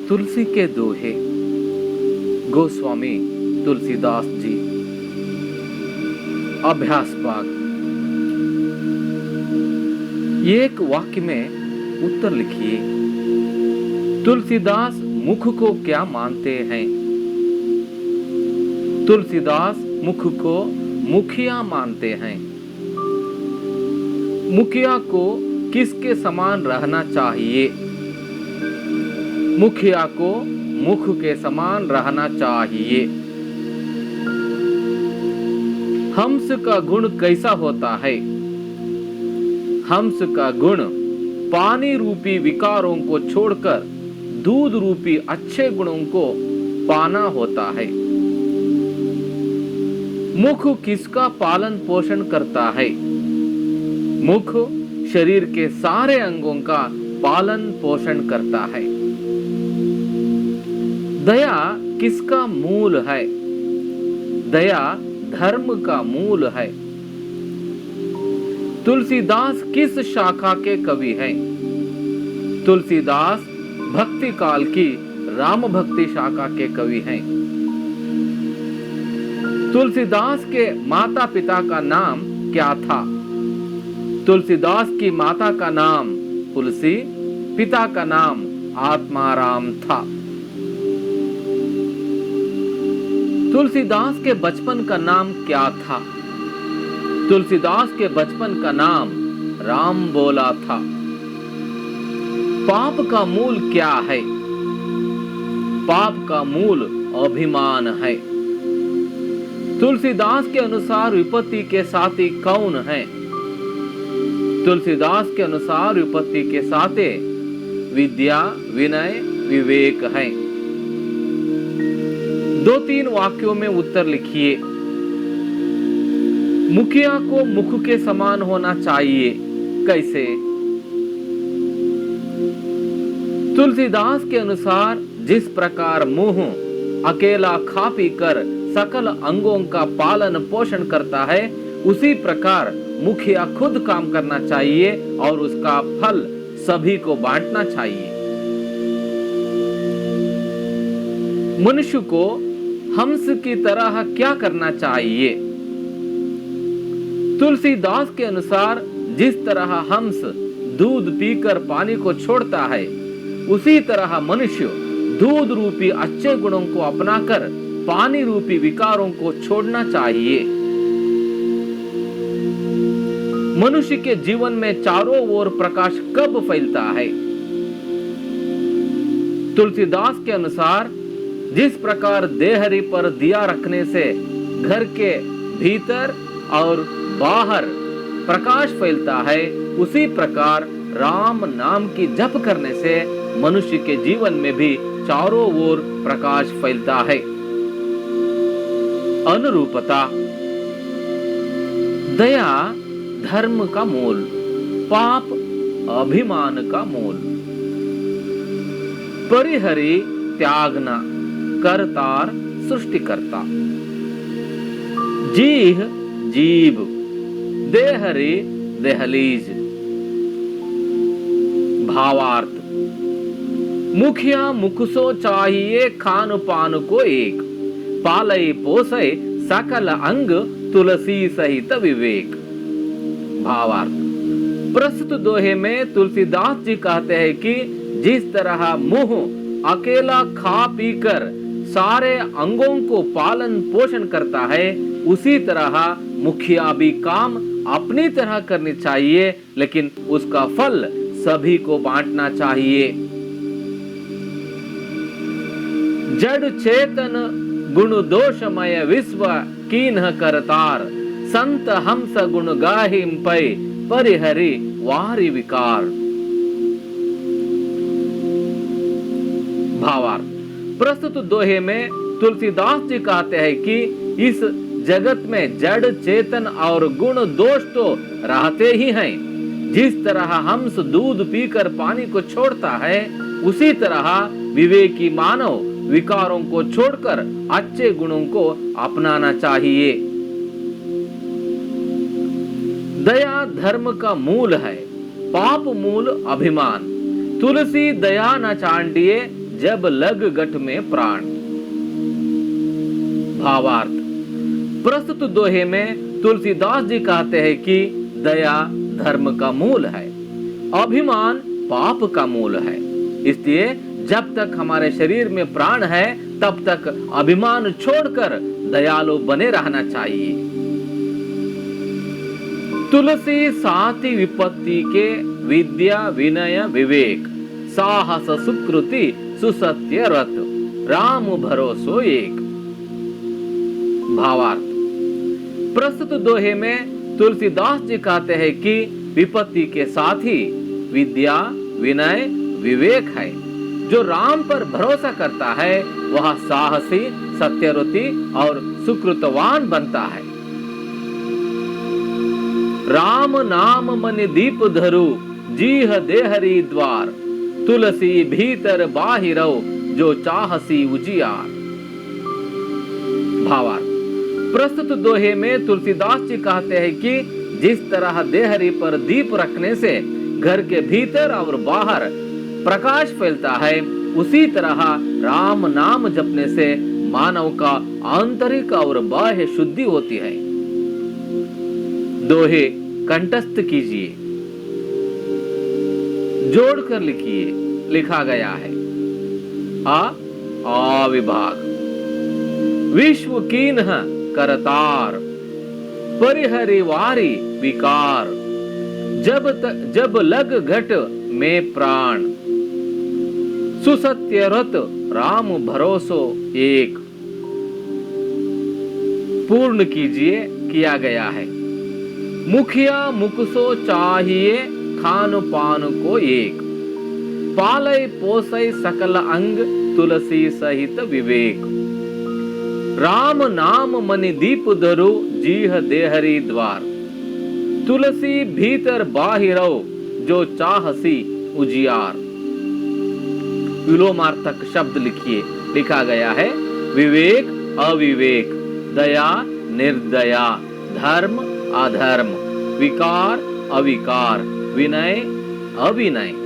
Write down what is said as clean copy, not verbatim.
तुलसी के दोहे। गोस्वामी तुलसीदास जी। अभ्यास भाग। एक वाक्य में उत्तर लिखिए। तुलसीदास मुख को क्या मानते हैं? तुलसीदास मुख को मुखिया मानते हैं। मुखिया को किसके समान रहना चाहिए? मुखिया को मुख के समान रहना चाहिए। हंस का गुण कैसा होता है? हंस का गुण पानी रूपी विकारों को छोड़कर दूध रूपी अच्छे गुणों को पाना होता है। मुख किसका पालन पोषण करता है? मुख शरीर के सारे अंगों का पालन पोषण करता है। दया किसका मूल है? दया धर्म का मूल है। तुलसीदास किस शाखा के कवि हैं? तुलसीदास भक्ति काल की राम भक्ति शाखा के कवि हैं। तुलसीदास के माता पिता का नाम क्या था? तुलसीदास की माता का नाम तुलसी, पिता का नाम आत्माराम था। तुलसीदास के बचपन का नाम क्या था? तुलसीदास के बचपन का नाम राम बोला था। पाप का मूल क्या है? पाप का मूल अभिमान है। तुलसीदास के अनुसार विपत्ति के साथी कौन है? तुलसीदास के अनुसार विपत्ति के साथे विद्या, विनय, विवेक है। 2-3 वाक्यों में उत्तर लिखिए। मुखिया को मुख के समान होना चाहिए, कैसे? तुलसीदास के अनुसार जिस प्रकार मुंह अकेला खा पी कर सकल अंगों का पालन पोषण करता है, उसी प्रकार मुखिया खुद काम करना चाहिए और उसका फल सभी को बांटना चाहिए। मनुष्य को हंस की तरह क्या करना चाहिए? तुलसीदास के अनुसार जिस तरह हंस दूध पीकर पानी को छोड़ता है, उसी तरह मनुष्य दूध रूपी अच्छे गुणों को अपनाकर पानी रूपी विकारों को छोड़ना चाहिए। मनुष्य के जीवन में चारों ओर प्रकाश कब फैलता है? तुलसीदास के अनुसार जिस प्रकार देहरी पर दिया रखने से घर के भीतर और बाहर प्रकाश फैलता है, उसी प्रकार राम नाम की जप करने से मनुष्य के जीवन में भी चारों ओर प्रकाश फैलता है। अनुरूपता। दया धर्म का मूल, पाप अभिमान का मूल। परिहरि त्यागना, करतार सृष्टिकर्ता। जीह जीव, देहरी देहलीज। भावार्थ। मुखिया मुख सो चाहिए खान पान को एक, पालय पोसय सकल अंग तुलसी सहित विवेक। भावार्थ। प्रस्तुत दोहे में तुलसीदास जी कहते हैं कि जिस तरह मुंह अकेला खा पीकर सारे अंगों को पालन पोषण करता है, उसी तरह मुखिया भी काम अपनी तरह करनी चाहिए, लेकिन उसका फल सभी को बांटना चाहिए। जड़ चेतन गुण दोषमय विश्व कीन्ह करतार, संत हंस गुण गाहिम पै परिहरि वारि विकार। भावार्थ। प्रस्तुत दोहे में तुलसीदास जी कहते हैं कि इस जगत में जड़ चेतन और गुण दोष तो रहते ही हैं। जिस तरह हंस दूध पीकर पानी को छोड़ता है, उसी तरह विवेकी मानव विकारों को छोड़कर अच्छे गुणों को अपनाना चाहिए। दया धर्म का मूल है, पाप मूल अभिमान। तुलसी दया न चांडिए जब लग गठ में प्राण। भावार्थ, प्रस्तुत दोहे में तुलसीदास जी कहते हैं कि दया धर्म का मूल है, अभिमान पाप का मूल है। इसलिए जब तक हमारे शरीर में प्राण है तब तक अभिमान छोड़कर दयालु बने रहना चाहिए। तुलसी साति विपत्ति के विद्या विनय विवेक, साहस सुकृति सुसत्य रत, राम भरोसो एक। भावार्थ, प्रस्तुत दोहे में तुलसीदास जी कहते हैं कि विपत्ति के साथ ही विद्या विनय विवेक है। जो राम पर भरोसा करता है वह साहसी सत्यरुति और सुकृतवान बनता है। राम नाम मन दीप धरु, जीह देहरी द्वार, तुलसी भीतर बाहिरो, जो चाहसी उजियार। भावार्थ, प्रस्तुत दोहे में तुलसीदास जी कहते हैं कि जिस तरह देहरी पर दीप रखने से घर के भीतर और बाहर प्रकाश फैलता है, उसी तरह राम नाम जपने से मानव का आंतरिक और बाह्य शुद्धि होती है। दोहे कंठस्थ कीजिए, जोड़कर लिखिए। लिखा गया है आ विभाग, विश्व कीन्ह करतार, परिहरिवारी विकार, जब लग घट में प्राण, सुसत्य रत राम भरोसो एक। पूर्ण कीजिए, किया गया है। मुखिया मुखसो चाहिए, खान पान को एक, पालय पोसय सकल अंग, तुलसी सहित विवेक, राम नाम मनि दीप धरु, जीह देहरी द्वार, तुलसी भीतर बाहिरो, जो चाहसी उजियार। विलोमार्थक शब्द लिखिए। लिखा गया है विवेक अविवेक, दया निर्दया, धर्म अधर्म, विकार अविकार, विनय अविनय।